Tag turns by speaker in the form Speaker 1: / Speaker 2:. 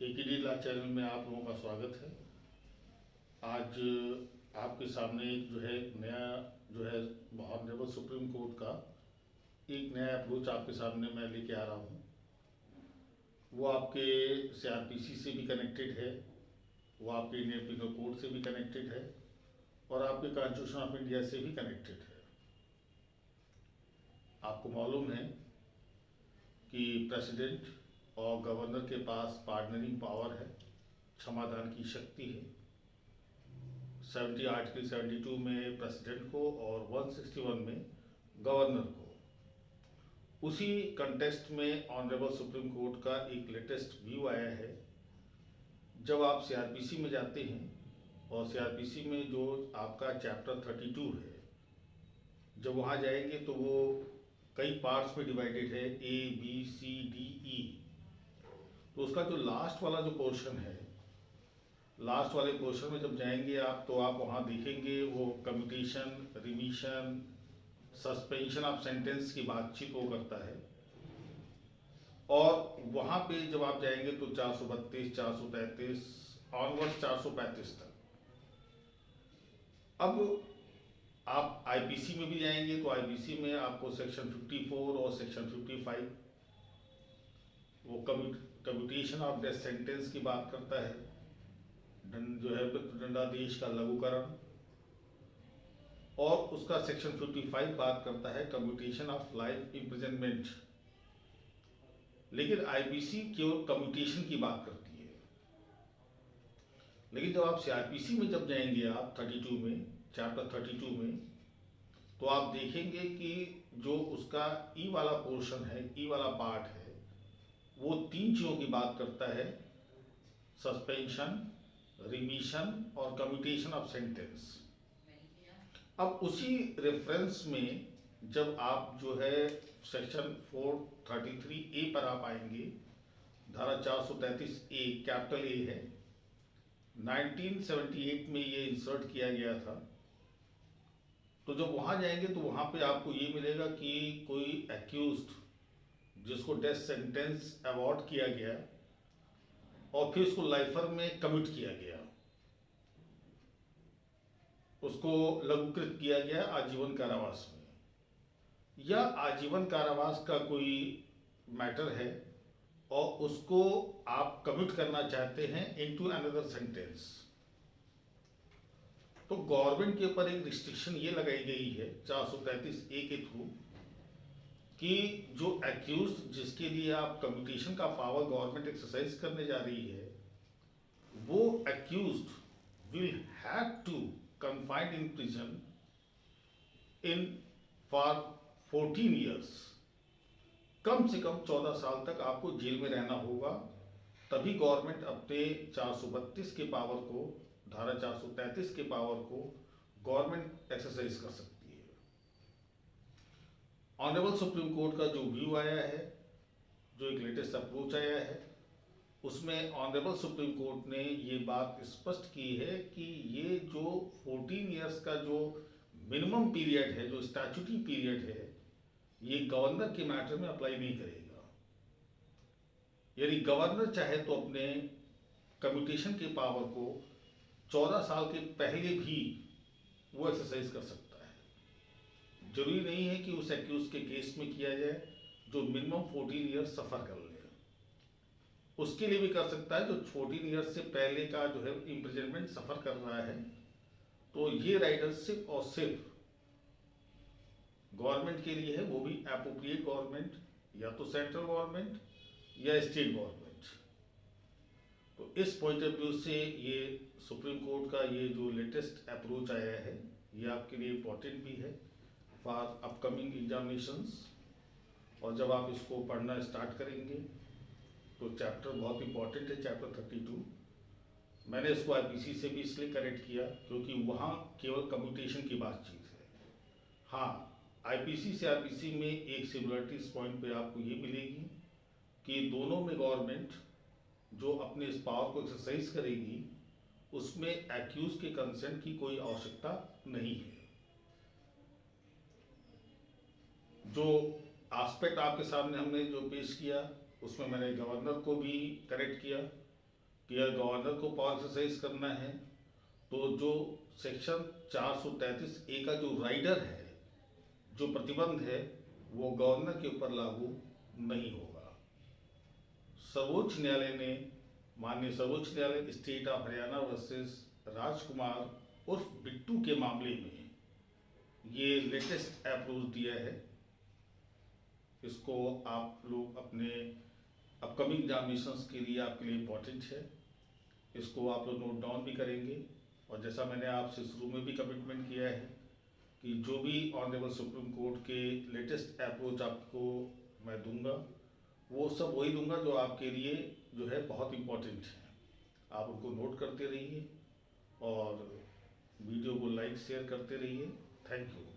Speaker 1: एकेडी law channel में आप लोगों का स्वागत है। आज आपके सामने एक नया ऑनरेबल सुप्रीम कोर्ट का एक नया अप्रोच आपके सामने मैं लेके आ रहा हूँ। वो आपके सीआरपीसी से भी कनेक्टेड है, वो आपके इंडियन पिनल कोड से भी कनेक्टेड है और आपके कॉन्स्टिट्यूशन ऑफ इंडिया से भी कनेक्टेड है। आपको मालूम है कि प्रेसिडेंट और गवर्नर के पास पार्डनरिंग पावर है, क्षमादान की शक्ति है। 70 आर्टिकल 72 में प्रेसिडेंट को और 161 में गवर्नर को। उसी कंटेस्ट में ऑनरेबल सुप्रीम कोर्ट का एक लेटेस्ट व्यू आया है। जब आप सीआरपीसी में जाते हैं और सीआरपीसी में जो आपका चैप्टर 32 है, जब वहाँ जाएंगे तो वो कई पार्ट्स में डिवाइडेड है, ABCDE। तो उसका जो लास्ट वाला जो पोर्शन है, लास्ट वाले पोर्शन में जब जाएंगे आप तो आप वहाँ देखेंगे वो commutation, remission, suspension of sentence की बातचीत वो करता है। और वहाँ पे जब आप जाएंगे तो 432, 433 ऑनवर्ड्स 435 तक। अब आप आईपीसी में भी जाएंगे तो आईपीसी में आपको सेक्शन 54 और सेक्शन 55 वो कम्यूटेशन ऑफ डेथ सेंटेंस की बात करता है, दंडादेश का लघुकरण। और उसका सेक्शन 55 बात करता है कम्यूटेशन ऑफ लाइफ इम्प्रिजनमेंट। लेकिन आईपीसी केवल कम्यूटेशन की बात करती है। लेकिन जब आप सीआरपीसी में जब जाएंगे आप 32 में, चैप्टर 32 में, तो आप देखेंगे कि जो उसका ई वाला पोर्शन है, ई वाला पार्ट है, वो 3 चीज़ों की बात करता है, सस्पेंशन, रिमिशन और कम्यूटेशन ऑफ सेंटेंस। अब उसी रेफरेंस में जब आप सेक्शन 433A पर आप आएंगे, धारा 433A कैपिटल ए है, 1978 में ये इंसर्ट किया गया था। तो जब वहाँ जाएंगे तो वहाँ पे आपको ये मिलेगा कि कोई एक्यूज्ड जिसको डेथ सेंटेंस अवॉर्ड किया गया और फिर उसको लाइफर में कमिट किया गया, उसको लघुकृत किया गया आजीवन कारावास में, या आजीवन कारावास का कोई मैटर है और उसको आप कमिट करना चाहते हैं इनटू अनदर सेंटेंस, तो गवर्नमेंट के ऊपर एक रिस्ट्रिक्शन ये लगाई गई है 433A के थ्रू कि जो एक्यूज जिसके लिए आप कम्यूटेशन का पावर गवर्नमेंट एक्सरसाइज करने जा रही है, वो accused will have to confined in prison in for 14 years। कम से कम 14 साल तक आपको जेल में रहना होगा, तभी गवर्नमेंट अपने 432 के पावर को, धारा 433 के पावर को गवर्नमेंट एक्सरसाइज कर सकती है। ऑनरेबल सुप्रीम कोर्ट का जो व्यू आया है, जो एक लेटेस्ट अप्रोच आया है, उसमें ऑनरेबल सुप्रीम कोर्ट ने ये बात स्पष्ट की है कि ये जो 14 इयर्स का जो मिनिमम पीरियड है, जो स्टैट्यूटरी पीरियड है, ये गवर्नर के मैटर में अप्लाई नहीं करेगा। यानी गवर्नर चाहे तो अपने कम्यूटेशन के पावर को 14 साल के पहले भी वो एक्सरसाइज कर सकता है। जरूरी नहीं है कि उस एक्यूज के केस में किया जाए जो मिनिमम 14 ईयर्स सफ़र कर ले, उसके लिए भी कर सकता है जो 14 ईयर्स से पहले का इम्प्रिजनमेंट सफ़र कर रहा है। तो ये राइटर सिर्फ और सिर्फ गवर्नमेंट के लिए है, वो भी एप्रोप्रिएट गवर्नमेंट, या तो सेंट्रल गवर्नमेंट या स्टेट गवर्नमेंट। तो इस पॉइंट ऑफ व्यू से ये सुप्रीम कोर्ट का ये जो लेटेस्ट अप्रोच आया है, ये आपके लिए इम्पोर्टेंट भी है फॉर अपकमिंग एग्जामिनेशंस। और जब आप इसको पढ़ना स्टार्ट करेंगे तो चैप्टर बहुत इंपॉर्टेंट है, चैप्टर 32। मैंने इसको आईपीसी से भी इसलिए कनेक्ट किया क्योंकि वहाँ केवल कम्यूटेशन की बातचीत है। हाँ, आईपीसी से आईपीसी में एक सिमिलरिटी इस पॉइंट पे आपको ये मिलेगी कि दोनों में गवर्नमेंट जो अपने इस पावर को एक्सरसाइज करेगी, उसमें एक्यूज के कंसेंट की कोई आवश्यकता नहीं है। जो एस्पेक्ट आपके सामने हमने जो पेश किया, उसमें मैंने गवर्नर को भी करेक्ट किया कि अगर गवर्नर को पावर एक्सरसाइज करना है तो जो सेक्शन 433A का जो राइडर है, जो प्रतिबंध है, वो गवर्नर के ऊपर लागू नहीं होगा। सर्वोच्च न्यायालय ने, माननीय सर्वोच्च न्यायालय स्टेट ऑफ हरियाणा वर्सेस राजकुमार उर्फ बिट्टू के मामले में ये लेटेस्ट अप्रोच दिया है। इसको आप लोग अपने अपकमिंग एग्जामिनेशंस के लिए आपके लिए इम्पोर्टेंट है। इसको आप लोग नोट डाउन भी करेंगे। और जैसा मैंने आपसे शुरू में भी कमिटमेंट किया है कि जो भी ऑनरेबल सुप्रीम कोर्ट के लेटेस्ट अप्रोच आपको मैं दूंगा, वो सब वही दूंगा जो आपके लिए जो है बहुत इम्पोर्टेंट है। आप उनको नोट करते रहिए और वीडियो को लाइक शेयर करते रहिए। Thank you.